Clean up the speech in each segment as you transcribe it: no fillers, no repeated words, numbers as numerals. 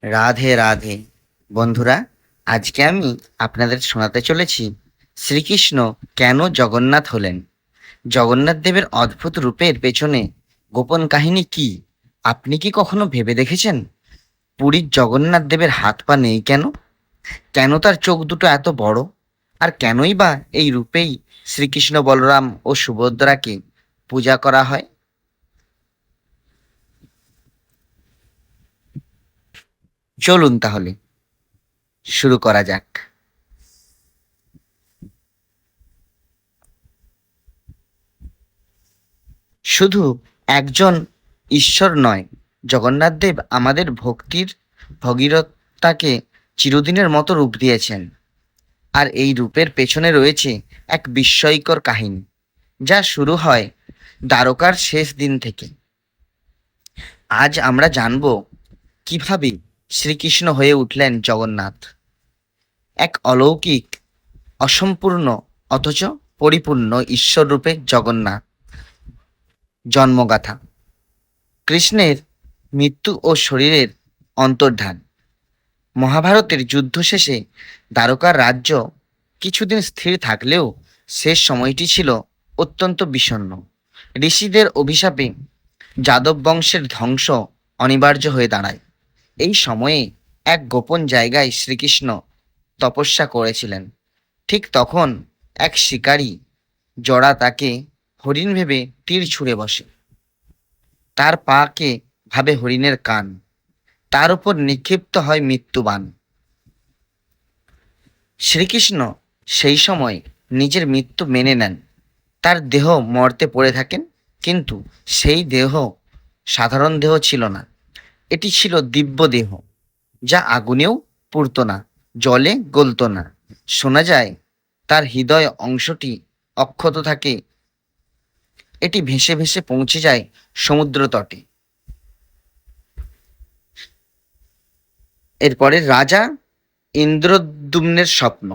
রাধে রাধে বন্ধুরা, আজকে আমি আপনাদের শোনাতে চলেছি শ্রীকৃষ্ণ কেন জগন্নাথ হলেন। জগন্নাথ দেবের অদ্ভুত রূপের পেছনে গোপন কাহিনী কি আপনি কি কখনো ভেবে দেখেছেন? পুরীর জগন্নাথ দেবের হাত পা নেই কেন? কেন তার চোখ দুটো এত বড়? আর কেনই বা এই রূপেই শ্রীকৃষ্ণ, বলরাম ও সুভদ্রাকে পূজা করা হয়? চলুন তাহলে শুরু করা যাক। শুধু একজন ঈশ্বর নয়, জগন্নাথ দেব আমাদের ভক্তির ভগীরথতাকে চিরদিনের মতো রূপ দিয়েছেন। আর এই রূপের পেছনে রয়েছে এক বিস্ময়কর কাহিনী, যা শুরু হয় দ্বারকার শেষ দিন থেকে। আজ আমরা জানব কিভাবে শ্রীকৃষ্ণ হয়ে উঠলেন জগন্নাথ, এক অলৌকিক, অসম্পূর্ণ অথচ পরিপূর্ণ ঈশ্বর রূপে জগন্নাথ জন্মগাথা। কৃষ্ণের মৃত্যু ও শরীরের অন্তর্ধান। মহাভারতের যুদ্ধ শেষে দ্বারকার রাজ্য কিছুদিন স্থির থাকলেও শেষ সময়টি ছিল অত্যন্ত বিষণ্ণ। ঋষিদের অভিশাপে যাদব বংশের ধ্বংস অনিবার্য হয়ে দাঁড়ায়। এই সময়ে এক গোপন জায়গায় শ্রীকৃষ্ণ তপস্যা করেছিলেন। ঠিক তখন এক শিকারী জড়া তাকে হরিণ ভেবে তীর ছুঁড়ে বসে। তার পাকে ভাবে হরিণের কান, তার উপর নিক্ষিপ্ত হয় মৃত্যুবাণ। শ্রীকৃষ্ণ সেই সময় নিজের মৃত্যু মেনে নেন। তার দেহ মর্তে পড়ে থাকেন, কিন্তু সেই দেহ সাধারণ দেহ ছিল না। এটি ছিল দিব্য দেহ, যা আগুনেও পুড়ত না, জলে গলত না। শোনা যায় তার হৃদয় অংশটি অক্ষত থাকে। এটি ভেসে ভেসে পৌঁছে যায় সমুদ্র তটে। এরপরে রাজা ইন্দ্রদ্যুম্নের স্বপ্ন।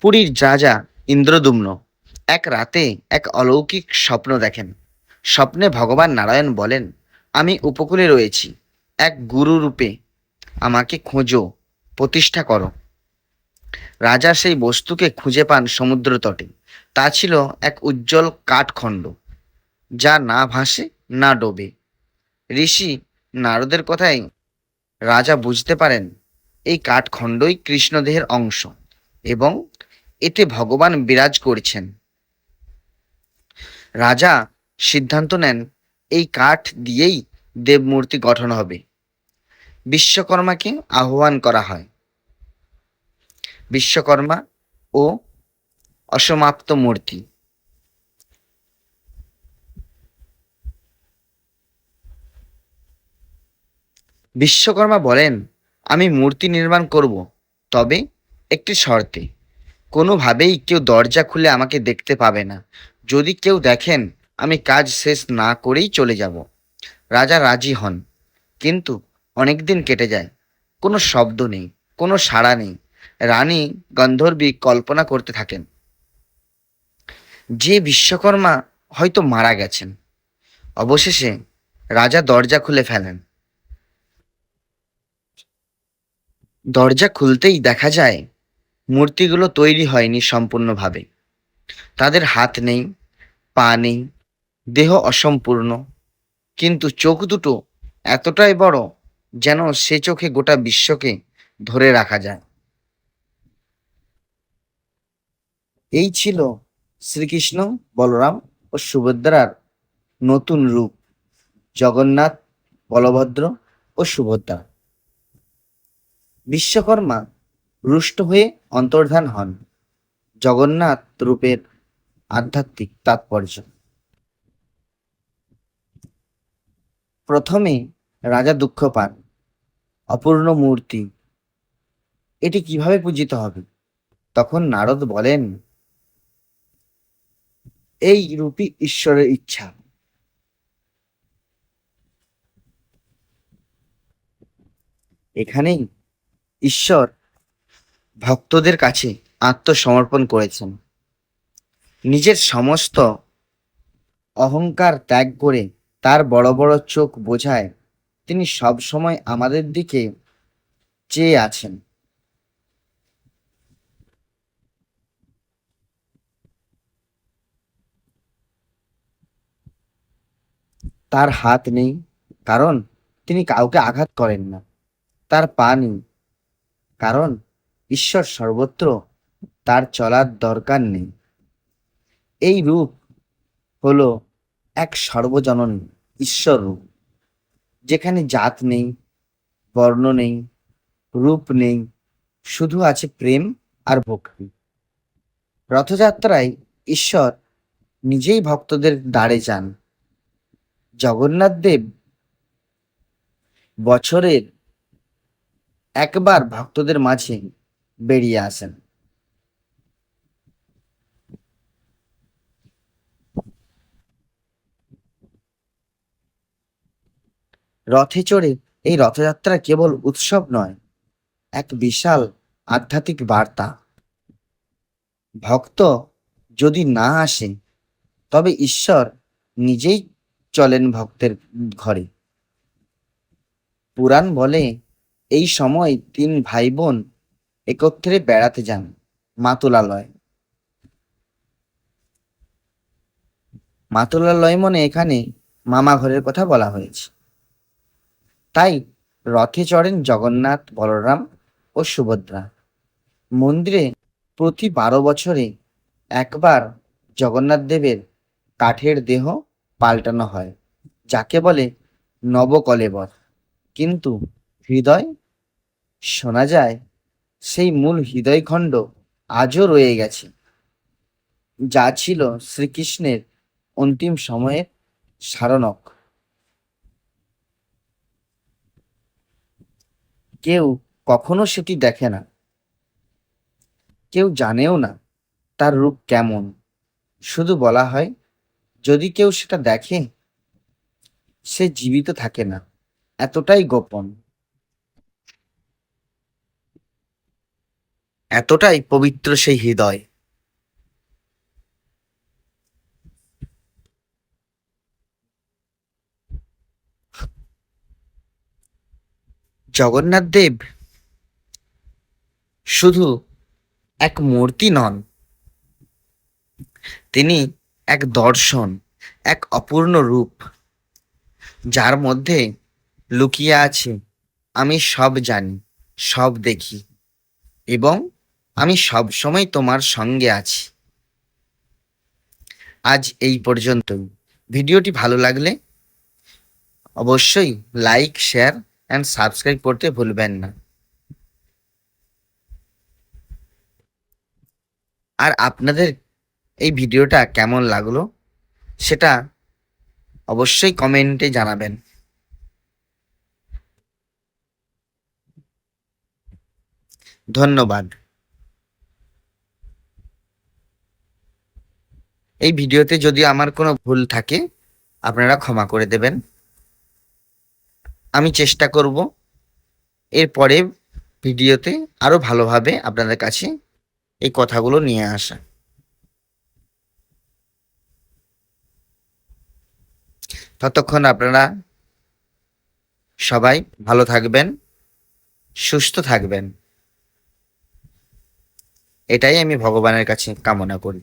পুরীর রাজা ইন্দ্রদ্যুম্ন এক রাতে এক অলৌকিক স্বপ্ন দেখেন। স্বপ্নে ভগবান নারায়ণ বলেন, আমি উপকূলে রয়েছি, এক গুরু রূপে আমাকে খোঁজো, প্রতিষ্ঠা করো। রাজা সেই বস্তুকে খুঁজে পান সমুদ্র তটে। তা ছিল এক উজ্জ্বল কাঠখণ্ড, যা না ভাসে না ডোবে। ঋষি নারদের কথায় রাজা বুঝতে পারেন এই কাঠখণ্ডই কৃষ্ণদেহের অংশ এবং এতে ভগবান বিরাজ করছেন। রাজা সিদ্ধান্ত নেন এই কাঠ দিয়েই দেবমূর্তি গঠন হবে। বিশ্বকর্মাকে আহ্বান করা হয়। বিশ্বকর্মা ও অসমাপ্ত মূর্তি। বিশ্বকর্মা বলেন, আমি মূর্তি নির্মাণ করব, তবে একটি শর্তে। কোনোভাবেই কেউ দরজা খুলে আমাকে দেখতে পাবে না। যদি কেউ দেখেন, আমি কাজ শেষ না করেই চলে যাব। রাজা রাজি হন, কিন্তু অনেক দিন কেটে যায়। কোনো শব্দ নেই, কোনো সাড়া নেই। রানী গন্ধর্বী কল্পনা করতে থাকেন যে বিশ্বকর্মা হয়তো মারা গেছেন। অবশেষে রাজা দরজা খুলে ফেলেন। দরজা খুলতেই দেখা যায় মূর্তিগুলো তৈরি হয়নি সম্পূর্ণভাবে। তাদের হাত নেই, পা নেই, দেহ অসম্পূর্ণ, কিন্তু চোখ দুটো এতটাই বড় যেন সে চোখে গোটা বিশ্বকে ধরে রাখা যায়। এই ছিল শ্রীকৃষ্ণ, বলরাম ও সুভদ্রার নতুন রূপ, জগন্নাথ, বলভদ্র ও সুভদ্রা। বিশ্বকর্মা রুষ্ট হয়ে অন্তর্ধান হন। জগন্নাথ রূপের আধ্যাত্মিক তাৎপর্য। প্রথমে রাজা দুঃখ পান, অপূর্ণ মূর্তি, এটি কিভাবে পূজিত হবে? তখন নারদ বলেন, এই রূপই ঈশ্বরের ইচ্ছা। এখানেই ঈশ্বর ভক্তদের কাছে আত্মসমর্পণ করেছেন। নিজের সমস্ত অহংকার ত্যাগ করে তার বড় বড় চোখ বোঝায় তিনি সব সময় আমাদের দিকে চেয়ে আছেন। তার হাত নেই, কারণ তিনি কাউকে আঘাত করেন না। তার পা নেই, কারণ ঈশ্বর সর্বত্র, তার চলার দরকার নেই। এই রূপ হলো এক সর্বজননী ঈশ্বর রূপ, যেখানে জাত নেই, বর্ণ নেই, রূপ নেই, শুধু আছে প্রেম আর ভক্তি। রথযাত্রায় ঈশ্বর নিজেই ভক্তদের দ্বারে যান। জগন্নাথ দেব বছরের একবার ভক্তদের মাঝে বেরিয়ে আসেন। রথে চড়ে এই রথযাত্রা কেবল উৎসব নয়, এক বিশাল আধ্যাত্মিক বার্তা। ভক্ত যদি না আসে, তবে ঈশ্বর নিজেই চলেন ভক্তের ঘরে। পুরাণ বলে এই সময় 3 ভাই বোন একত্রে বেড়াতে যান মাতুলালয়। মাতুলালয় মানে এখানে মামা ঘরের কথা বলা হয়েছে। তাই রথে চড়েন জগন্নাথ, বলরাম ও সুভদ্রা। মন্দিরে প্রতি 12 বছরে একবার জগন্নাথ দেবের কাঠের দেহ পাল্টানো হয়, যাকে বলে নবকলেবর। কিন্তু হৃদয়, শোনা যায় সেই মূল হৃদয়খণ্ড আজও রয়ে গেছে, যা ছিল শ্রীকৃষ্ণের অন্তিম সময়ের সারণক। কেউ কখনো সেটি দেখে না, কেউ জানেও না তার রূপ কেমন। শুধু বলা হয়, যদি কেউ সেটা দেখে, সে জীবিত থাকে না। এতটাই গোপন, এতটাই পবিত্র সেই হৃদয়। জগন্নাথ দেব শুধু এক মূর্তি নন, তিনি এক দর্শন, এক অপূর্ণ রূপ, যার মধ্যে লুকিয়ে আছে আমি সব জানি, সব দেখি, এবং আমি সব সময় তোমার সঙ্গে আছি। আজ এই পর্যন্তই। ভিডিওটি ভালো লাগলে অবশ্যই লাইক, শেয়ার অ্যান্ড সাবস্ক্রাইব করতে ভুলবেন না। আর আপনাদের এই ভিডিওটা কেমন লাগলো সেটা অবশ্যই কমেন্টে জানাবেন। ধন্যবাদ। এই ভিডিওতে যদি আমার কোনো ভুল থাকে, আপনারা ক্ষমা করে দেবেন। আমি চেষ্টা করব এরপরে ভিডিওতে আরো ভালোভাবে আপনাদের কাছে এই কথাগুলো নিয়ে আসা। ততক্ষণ আপনারা সবাই ভালো থাকবেন, সুস্থ থাকবেন, এটাই আমি ভগবানের কাছে কামনা করি।